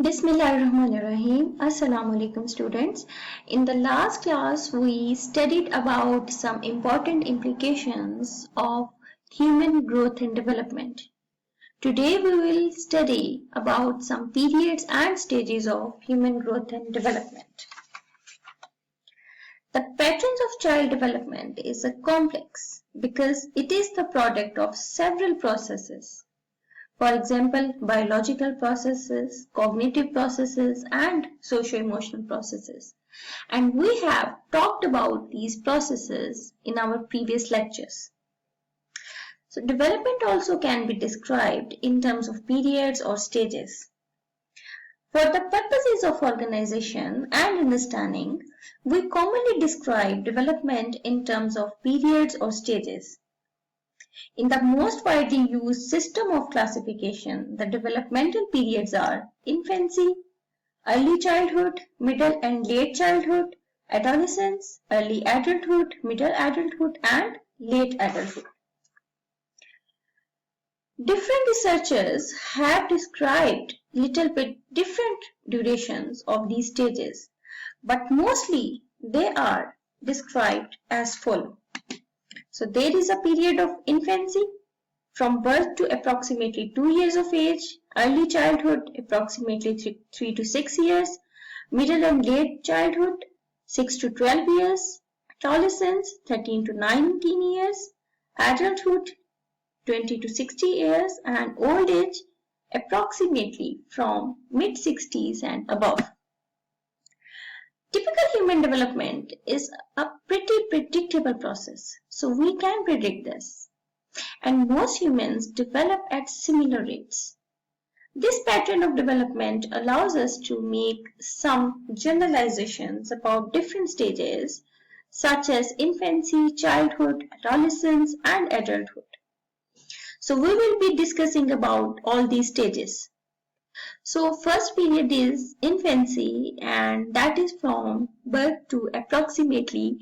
Bismillahirrahmanirrahim. Assalamu alaikum students. In the last class we studied about some important implications of human growth and development. Today we will study about some periods and stages of human growth and development. The patterns of child development is a complex because it is the product of several processes. For example, biological processes, cognitive processes, and socio-emotional processes. And we have talked about these processes in our previous lectures. So, development also can be described in terms of periods or stages. For the purposes of organization and understanding, we commonly describe development in terms of periods or stages. In the most widely used system of classification, the developmental periods are infancy, early childhood, middle and late childhood, adolescence, early adulthood, middle adulthood, and late adulthood. Different researchers have described little bit different durations of these stages, but mostly they are described as follows. So there is a period of infancy from birth to approximately 2 years of age, early childhood approximately 3 to 6 years, middle and late childhood 6 to 12 years, adolescence 13 to 19 years, adulthood 20 to 60 years, and old age approximately from mid-60s and above. Typical human development is a pretty predictable process, so we can predict this. And most humans develop at similar rates. This pattern of development allows us to make some generalizations about different stages such as infancy, childhood, adolescence, and adulthood. So we will be discussing about all these stages. So first period is infancy, and that is from birth to approximately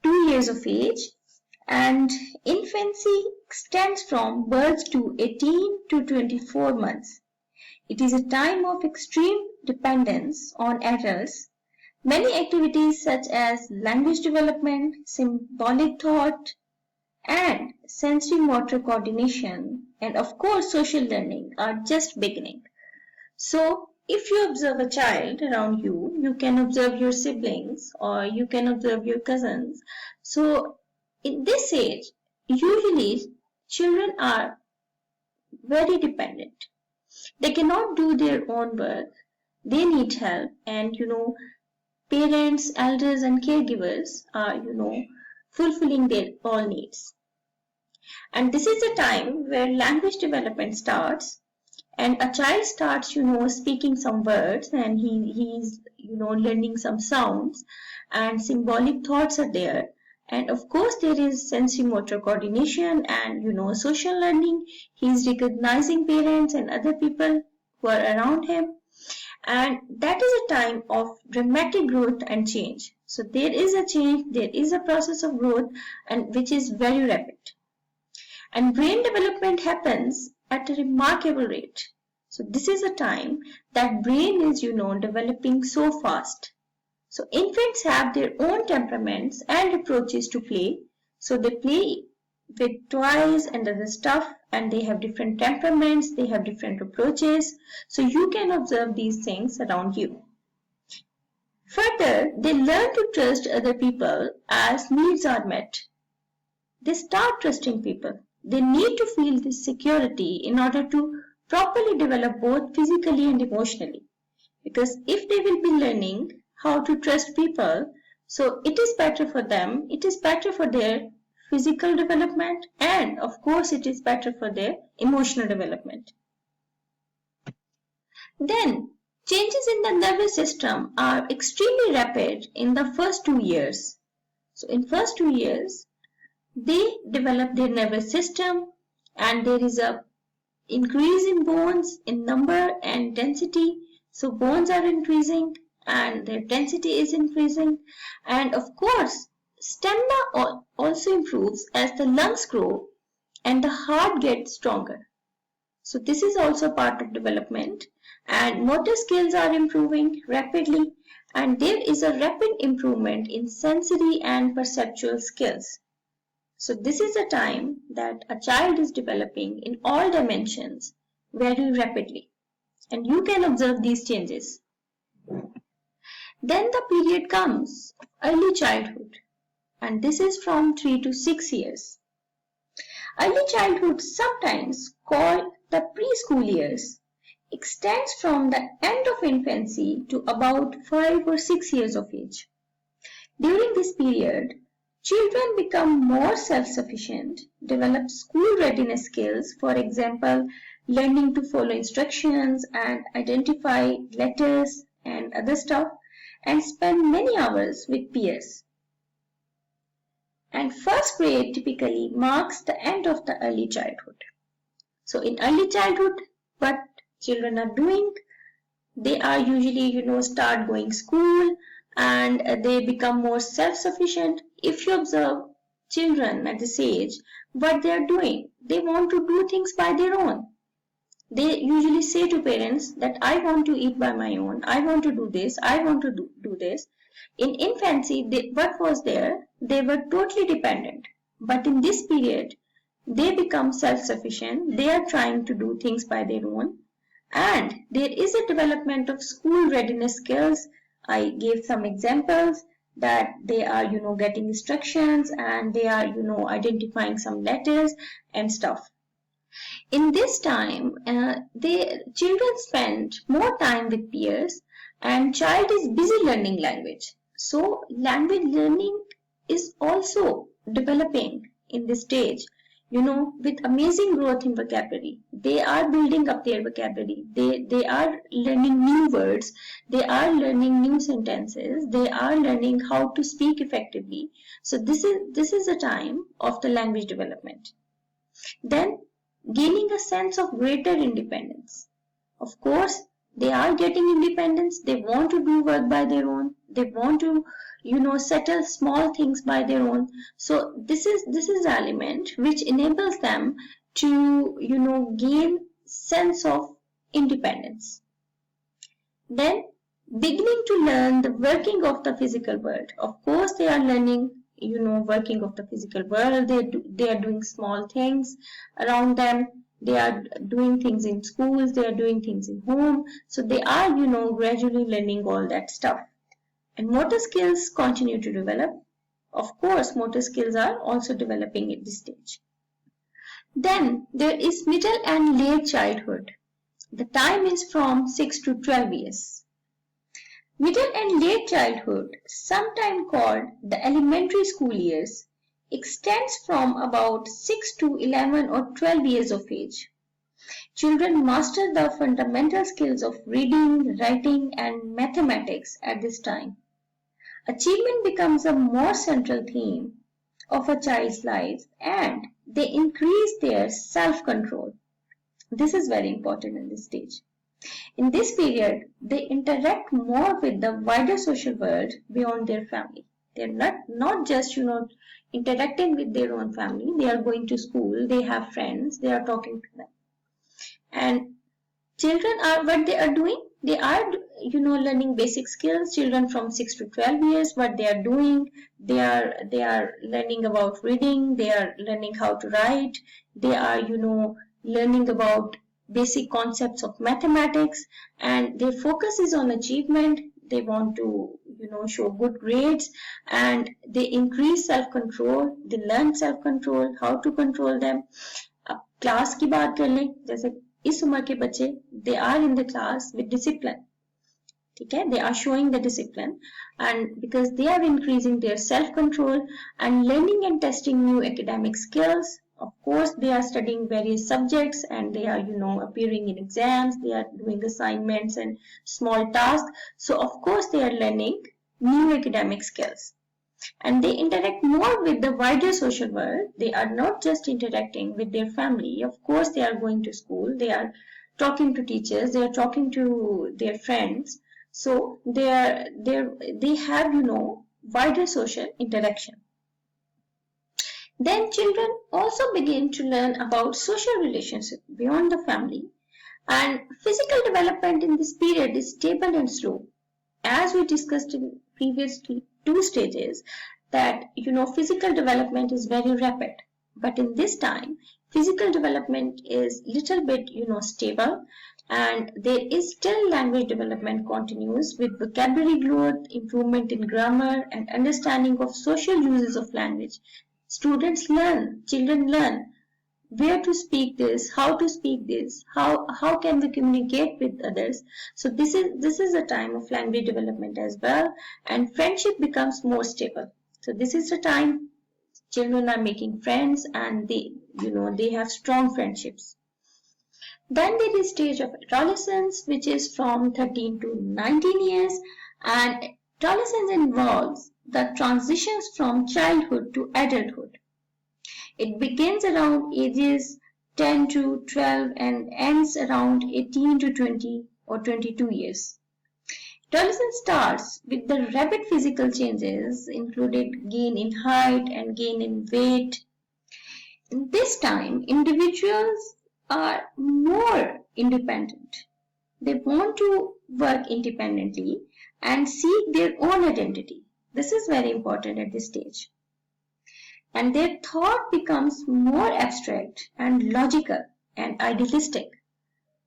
2 years of age, and infancy extends from birth to 18 to 24 months. It is a time of extreme dependence on adults. Many activities such as language development, symbolic thought, and sensory motor coordination, and of course social learning are just beginning. So if you observe a child around you, you can observe your siblings or you can observe your cousins. So in this age, usually children are very dependent. They cannot do their own work. They need help, and parents, elders and caregivers are fulfilling their all needs. And this is the time where language development starts. And a child starts, speaking some words, and he's, learning some sounds, and symbolic thoughts are there. And of course, there is sensory motor coordination and, social learning. He's recognizing parents and other people who are around him. And that is a time of dramatic growth and change. So there is a change, there is a process of growth, and which is very rapid. And brain development happens at a remarkable rate. So this is a time that brain is, developing so fast. So infants have their own temperaments and approaches to play. So they play with toys and other stuff, and they have different temperaments, they have different approaches. So you can observe these things around you. Further, they learn to trust other people as needs are met. They start trusting people. They need to feel this security in order to properly develop both physically and emotionally. Because if they will be learning how to trust people, so it is better for them, it is better for their physical development, and of course it is better for their emotional development. Then, changes in the nervous system are extremely rapid in the first 2 years. So in first 2 years, they develop their nervous system, and there is a increase in bones in number and density. So bones are increasing and their density is increasing, and of course stamina also improves as the lungs grow and the heart gets stronger. So this is also part of development, and motor skills are improving rapidly, and there is a rapid improvement in sensory and perceptual skills. So this is a time that a child is developing in all dimensions very rapidly, and you can observe these changes. Then the period comes, early childhood, and this is from 3 to 6 years. Early childhood, sometimes called the preschool years, extends from the end of infancy to about 5 or 6 years of age. During this period, children become more self-sufficient, develop school readiness skills, for example, learning to follow instructions and identify letters and other stuff, and spend many hours with peers. And first grade typically marks the end of the early childhood. So in early childhood, what children are doing, they are usually, start going school and they become more self-sufficient. If you observe children at this age, what they are doing, they want to do things by their own. They usually say to parents that I want to eat by my own, I want to do this, I want to do this. In infancy, what was there? They were totally dependent. But in this period, they become self-sufficient. They are trying to do things by their own. And there is a development of school readiness skills. I gave some examples that they are, getting instructions and they are, identifying some letters and stuff. In this time, children spend more time with peers and child is busy learning language. So language learning is also developing in this stage, with amazing growth in vocabulary. They are building up their vocabulary. They are learning new words. They are learning new sentences. They are learning how to speak effectively. So this is a time of the language development. Then gaining a sense of greater independence. Of course, they are getting independence. They want to do work by their own. They want to, settle small things by their own. So this is element which enables them to, gain sense of independence. Then beginning to learn the working of the physical world. Of course, they are learning working of the physical world. They are doing small things around them. They are doing things in schools. They are doing things in home. So they are, gradually learning all that stuff. And motor skills continue to develop. Of course, motor skills are also developing at this stage. Then there is middle and late childhood. The time is from 6 to 12 years. Middle and late childhood, sometimes called the elementary school years, extends from about 6 to 11 or 12 years of age. Children master the fundamental skills of reading, writing, and mathematics at this time. Achievement becomes a more central theme of a child's life and they increase their self-control. This is very important in this stage. In this period, they interact more with the wider social world beyond their family. They're not just, interacting with their own family. They are going to school, they have friends, they are talking to them. And children are, what they are doing? They are, learning basic skills. Children from 6 to 12 years, what they are doing? They are learning about reading, they are learning how to write, they are, learning about basic concepts of mathematics, and their focus is on achievement. They want to show good grades and they increase self-control. They learn self-control, how to control them. अब class की बात कर लें, जैसे इस उम्र के बच्चे, they are in the class with discipline. ठीक है, they are showing the discipline and because they are increasing their self-control and learning and testing new academic skills. Of course, they are studying various subjects and they are, appearing in exams. They are doing assignments and small tasks. So, of course, they are learning new academic skills. And they interact more with the wider social world. They are not just interacting with their family. Of course, they are going to school. They are talking to teachers. They are talking to their friends. So, they have, wider social interaction. Then children also begin to learn about social relationships beyond the family And physical development in this period is stable and slow. As we discussed in previous two stages, that physical development is very rapid. But in this time, physical development is little bit stable, and there is still language development continues with vocabulary growth, improvement in grammar, and understanding of social uses of language. Children learn where to speak this, how to speak this, how can we communicate with others. So this is a time of language development as well, and friendship becomes more stable. So this is the time children are making friends, and they have strong friendships. Then there is stage of adolescence, which is from 13 to 19 years, and adolescence involves the transitions from childhood to adulthood. It begins around ages 10 to 12 and ends around 18 to 20 or 22 years. Adolescence starts with the rapid physical changes, including gain in height and gain in weight. In this time, individuals are more independent. They want to work independently and seek their own identity. This is very important at this stage. And their thought becomes more abstract and logical and idealistic.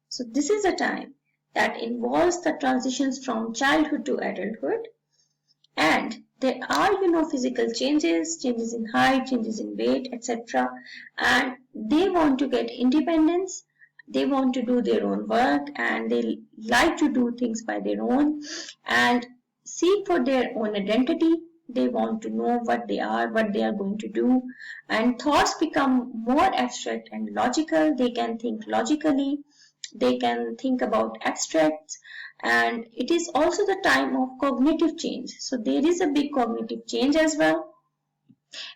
So this is a time that involves the transitions from childhood to adulthood, and there are physical changes in height, changes in weight, etc. And they want to get independence, they want to do their own work, and they like to do things by their own and seek for their own identity. They want to know what they are going to do, and thoughts become more abstract and logical. They can think logically, they can think about abstracts, and it is also the time of cognitive change. So there is a big cognitive change as well,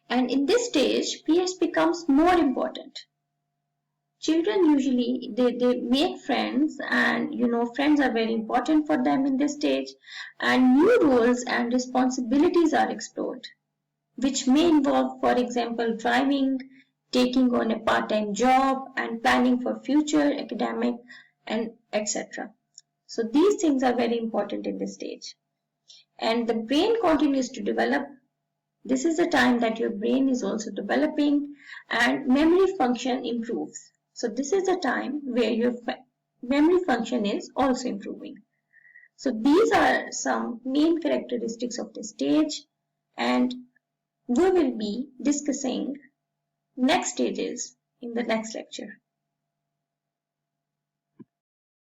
and in this stage peers becomes more important. Children usually they make friends, and friends are very important for them in this stage, and new roles and responsibilities are explored, which may involve, for example, driving, taking on a part-time job, and planning for future academic and etc. So these things are very important in this stage. And the brain continues to develop. This is the time that your brain is also developing, and memory function improves. So this is the time where your memory function is also improving. So these are some main characteristics of this stage, and we will be discussing next stages in the next lecture.